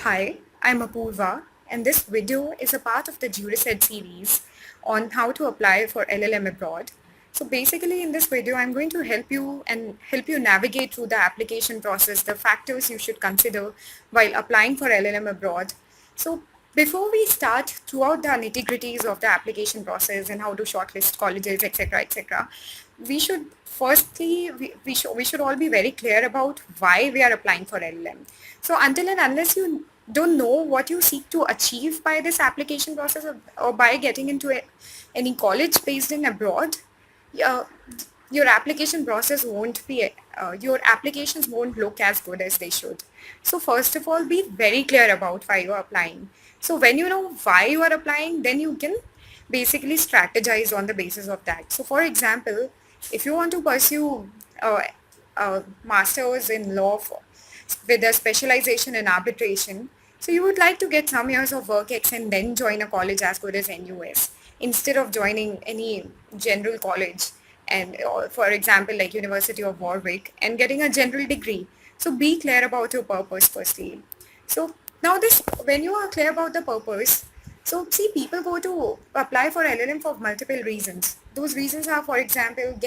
Hi, I'm Apurva, and this video is a part of the Jurised series on how to apply for LLM abroad. So basically in this video, I'm going to help you navigate through the application process, the factors you should consider while applying for LLM abroad. So before we start throughout the nitty-gritties of the application process and how to shortlist colleges, etc., we should firstly we should all be very clear about why we are applying for LLM. So until and unless you don't know what you seek to achieve by this application process, or by getting into any college based in abroad, uh, your application process won't be your applications won't look as good as they should. So first of all, be very clear about why you are applying. So when you know why you are applying, then you can basically strategize on the basis of that. So for example, if you want to pursue a master's in law with a specialization in arbitration, so you would like to get some years of work ex and then join a college as good as NUS instead of joining any general college and for example like University of Warwick and getting a general degree. So be clear about your purpose firstly. So now this, when you are clear about the purpose, so see, people go to apply for LLM for multiple reasons. Those reasons are, for example,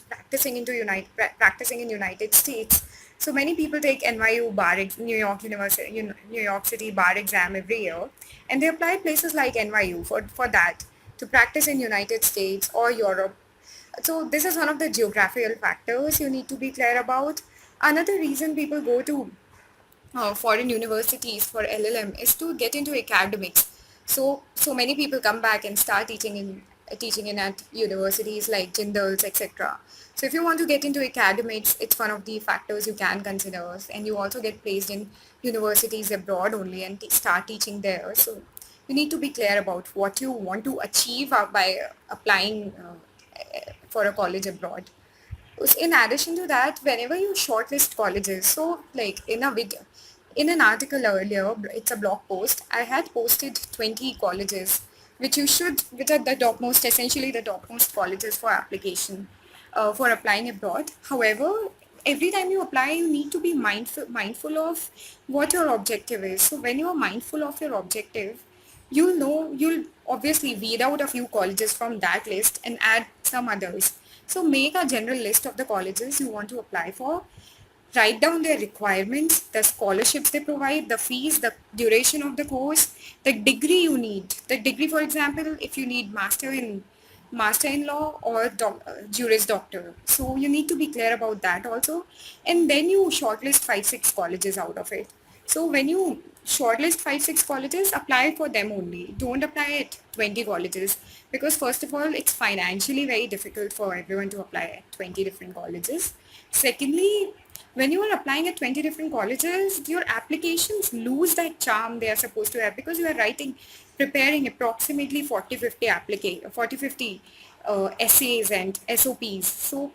practicing in United States. So many people take NYU bar, New York University, New York City bar exam every year, and they apply places like NYU for that to practice in United States or Europe. So this is one of the geographical factors you need to be clear about. Another reason people go to foreign universities for LLM is to get into academics. So many people come back and start teaching in at universities like Jindals, etc. So if you want to get into academics, it's one of the factors you can consider, and you also get placed in universities abroad only and start teaching there. So you need to be clear about what you want to achieve by applying for a college abroad. In addition to that, whenever you shortlist colleges, so like in an article earlier, it's a blog post, I had posted 20 colleges which are the topmost, essentially the topmost colleges for application, for applying abroad. However, every time you apply, you need to be mindful of what your objective is. So when you are mindful of your objective, you'll obviously weed out a few colleges from that list and add some others. So make a general list of the colleges you want to apply for. Write down their requirements, the scholarships they provide, the fees, the duration of the course, the degree you need. The degree, for example, if you need master in law or Juris Doctor. So you need to be clear about that also. And then you shortlist 5-6 colleges out of it. So when you shortlist 5-6 colleges, apply for them only. Don't apply at 20 colleges because first of all, it's financially very difficult for everyone to apply at 20 different colleges. Secondly, when you are applying at 20 different colleges, your applications lose that charm they are supposed to have because you are preparing approximately 40 50 essays and SOPs. So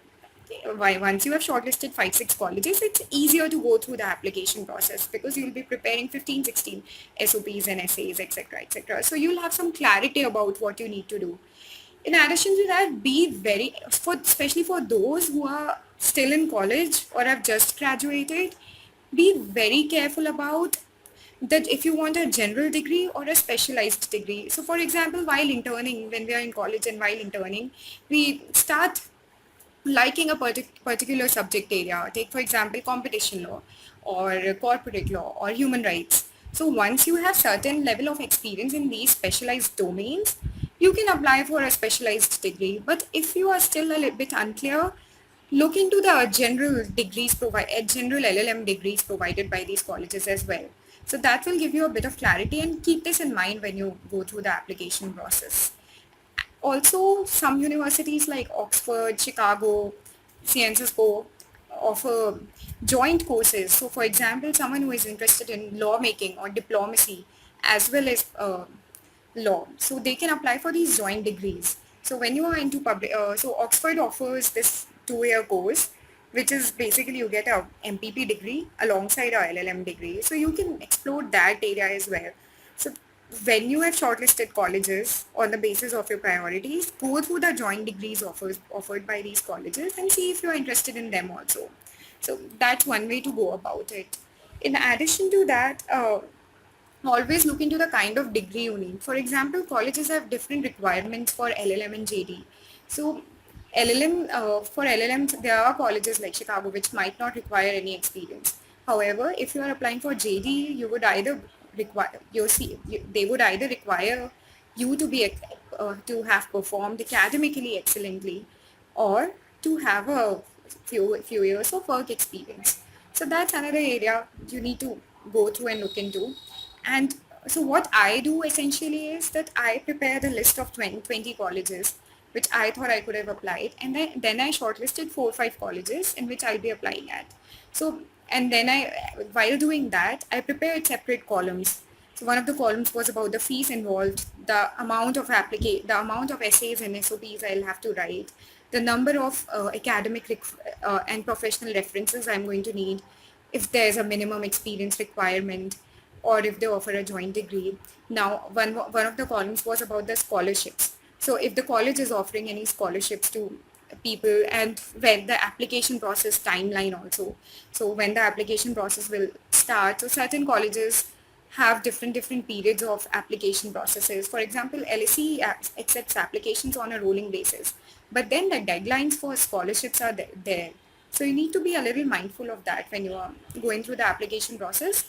once you have shortlisted 5-6 colleges, it's easier to go through the application process because you'll be preparing 15-16 SOPs and essays, etc. So you'll have some clarity about what you need to do. In addition to that, especially for those who are still in college or have just graduated, be very careful about that if you want a general degree or a specialized degree. So for example, while interning, when we are in college and while interning, we start liking a particular subject area. Take for example competition law or corporate law or human rights. So once you have certain level of experience in these specialized domains, you can apply for a specialized degree. But if you are still a little bit unclear, look into the general LLM degrees provided by these colleges as well. So that will give you a bit of clarity, and keep this in mind when you go through the application process. Also, some universities like Oxford, Chicago, San Francisco offer joint courses. So, for example, someone who is interested in lawmaking or diplomacy as well as law, so they can apply for these joint degrees. So, when you are into so Oxford offers this 2-year course, which is basically you get a MPP degree alongside a LLM degree. So, you can explore that area as well. So when you have shortlisted colleges on the basis of your priorities, go through the joint degrees offered by these colleges and see if you are interested in them also. So that's one way to go about it. In addition to that, always look into the kind of degree you need. For example, colleges have different requirements for LLM and JD. So for LLMs, there are colleges like Chicago which might not require any experience. However, if you are applying for JD, you would either require they would either require you to be to have performed academically excellently, or to have a few years of work experience. So that's another area you need to go through and look into. And so what I do essentially is that I prepare the list of 20 colleges which I thought I could have applied, and then I shortlisted 4 or 5 colleges in which I'll be applying at. So and then while doing that, I prepared separate columns. So one of the columns was about the fees involved, the amount of essays and SOPs I'll have to write, the number of and professional references I'm going to need, if there's a minimum experience requirement, or if they offer a joint degree. Now, one of the columns was about the scholarships. So if the college is offering any scholarships to people, and when the application process timeline also. So when the application process will start. So certain colleges have different periods of application processes. For example, LSE accepts applications on a rolling basis, but then the deadlines for scholarships are there. So you need to be a little mindful of that when you are going through the application process.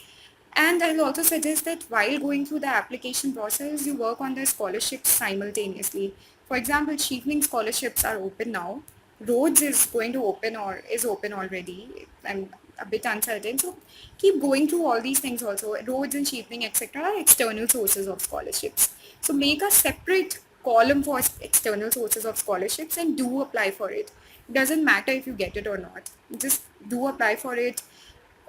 And I'll also suggest that while going through the application process, you work on the scholarships simultaneously. For example, Chevening scholarships are open now. Rhodes is going to open or is open already. I'm a bit uncertain. So keep going through all these things also. Rhodes and Chevening, etc. are external sources of scholarships. So make a separate column for external sources of scholarships and do apply for it. It doesn't matter if you get it or not. Just do apply for it.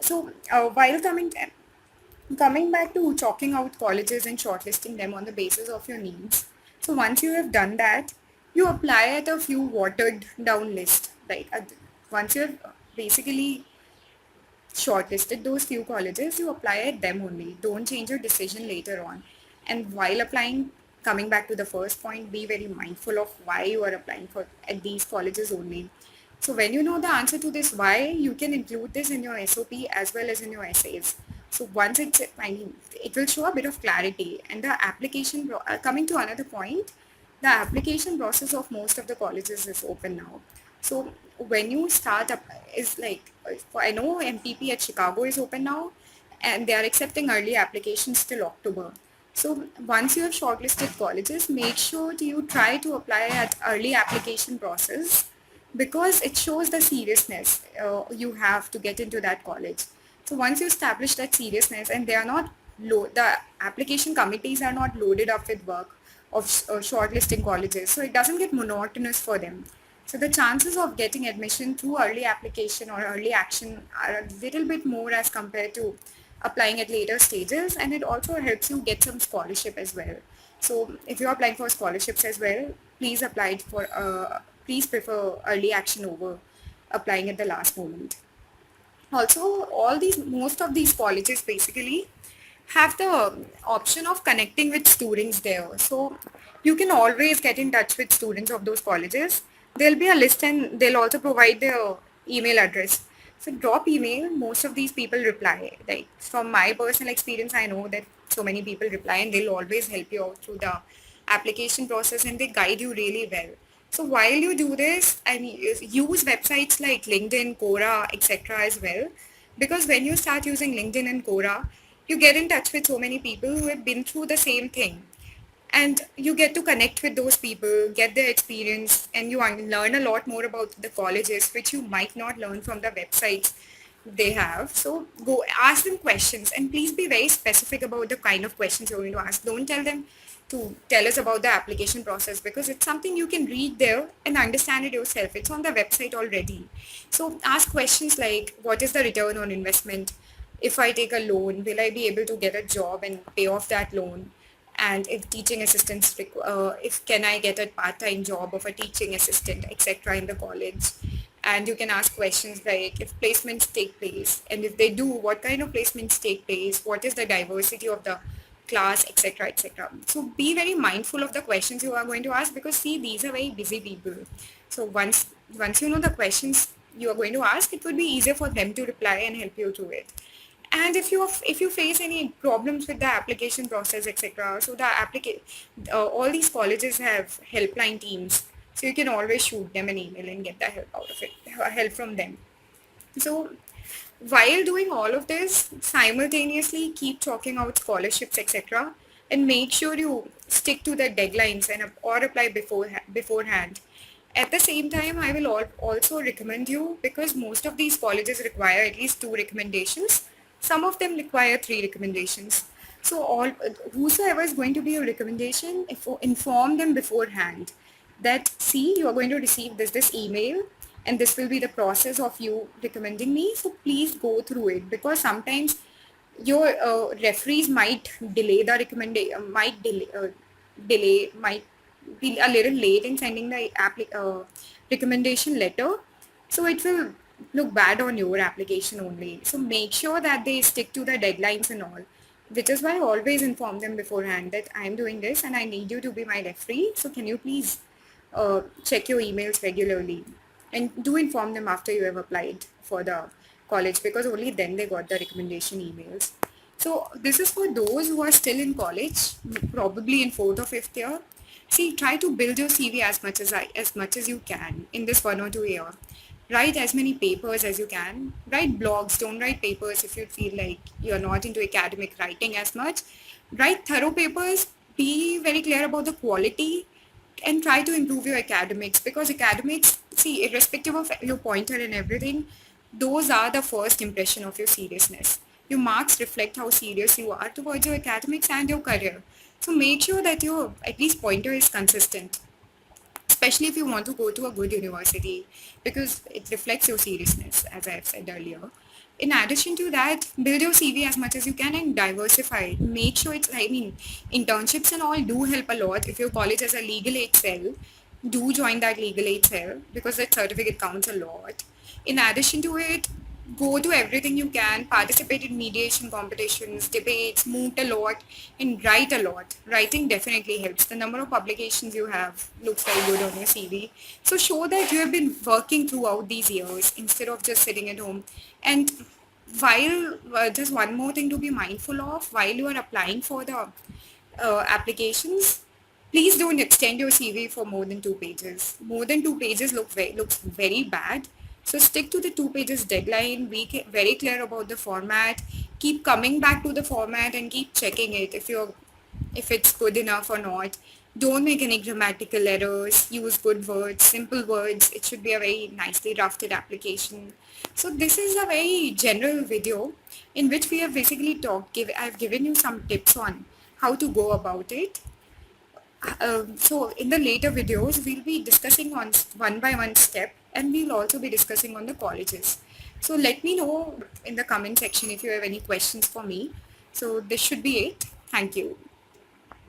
So while coming back to chalking out colleges and shortlisting them on the basis of your needs. So once you have done that, you apply at a few watered down list. Like once you have basically shortlisted those few colleges, you apply at them only. Don't change your decision later on. And while applying, coming back to the first point, be very mindful of why you are applying for at these colleges only. So when you know the answer to this why, you can include this in your SOP as well as in your essays. So once it will show a bit of clarity. And the coming to another point, the application process of most of the colleges is open now. So when you start up, is like, I know MPP at Chicago is open now, and they are accepting early applications till October. So once you have shortlisted colleges, make sure you try to apply at early application process, because it shows the seriousness you have to get into that college. So once you establish that seriousness, and they are not the application committees are not loaded up with work of shortlisting colleges, so it doesn't get monotonous for them. So the chances of getting admission through early application or early action are a little bit more as compared to applying at later stages, and it also helps you get some scholarship as well. So if you're applying for scholarships as well, please prefer early action over applying at the last moment. Also, most of these colleges basically have the option of connecting with students there. So you can always get in touch with students of those colleges. There'll be a list, and they'll also provide their email address. So drop email, most of these people reply. Like from my personal experience, I know that so many people reply, and they'll always help you out through the application process, and they guide you really well. So while you do this, I mean, use websites like LinkedIn, Quora, etc. as well, because when you start using LinkedIn and Quora, you get in touch with so many people who have been through the same thing, and you get to connect with those people, get their experience, and you learn a lot more about the colleges, which you might not learn from the websites they have. So go ask them questions, and please be very specific about the kind of questions you're going to ask. Don't tell them to tell us about the application process, because it's something you can read there and understand it yourself. It's on the website already. So ask questions like, what is the return on investment? If I take a loan, will I be able to get a job and pay off that loan? And if teaching assistants, if can I get a part-time job of a teaching assistant, etc. in the college? And you can ask questions like, if placements take place, and if they do, what kind of placements take place? What is the diversity of the class, etc., etc. So be very mindful of the questions you are going to ask, because see, these are very busy people. So once you know the questions you are going to ask, it would be easier for them to reply and help you through it. And if you face any problems with the application process, etc., so the all these colleges have helpline teams, so you can always shoot them an email and get the help out of it, help from them. So while doing all of this, simultaneously keep talking about scholarships, etc., and make sure you stick to the deadlines and or apply beforehand. At the same time, I will also recommend you, because most of these colleges require at least two recommendations. Some of them require three recommendations. So all whosoever is going to be a recommendation, inform them beforehand that, see, you are going to receive this email, and this will be the process of you recommending me, so please go through it, because sometimes your referees might delay the recommendation, might be a little late in sending the recommendation letter, so it will look bad on your application only. So make sure that they stick to the deadlines and all, which is why I always inform them beforehand that I'm doing this and I need you to be my referee, so can you please check your emails regularly, and do inform them after you have applied for the college, because only then they got the recommendation emails. So this is for those who are still in college, probably in fourth or fifth year. See, try to build your CV as much as you can in this 1 or 2 year. Write as many papers as you can. Write blogs. Don't write papers if you feel like you're not into academic writing as much. Write thorough papers. Be very clear about the quality, and try to improve your academics, because academics, see, irrespective of your pointer and everything, those are the first impression of your seriousness. Your marks reflect how serious you are towards your academics and your career. So make sure that your at least pointer is consistent, especially if you want to go to a good university, because it reflects your seriousness, as I have said earlier. In addition to that, build your CV as much as you can and diversify. Make sure it's, I mean, internships and all do help a lot. If your college has a legal aid cell, do join that legal aid cell, because that certificate counts a lot. In addition to it, go to everything you can, participate in mediation competitions, debates, moot a lot, and write a lot. Writing definitely helps. The number of publications you have looks very good on your CV. So show that you have been working throughout these years instead of just sitting at home. And while just one more thing to be mindful of, while you are applying for the applications, please don't extend your CV for more than 2 pages. More than 2 pages looks very bad. So stick to the 2 pages deadline. Be very clear about the format. Keep coming back to the format and keep checking it if it's good enough or not. Don't make any grammatical errors. Use good words, simple words. It should be a very nicely drafted application. So this is a very general video in which we have basically I've given you some tips on how to go about it. So in the later videos, we'll be discussing on one by one step, and we'll also be discussing on the colleges. So let me know in the comment section if you have any questions for me. So this should be it. Thank you.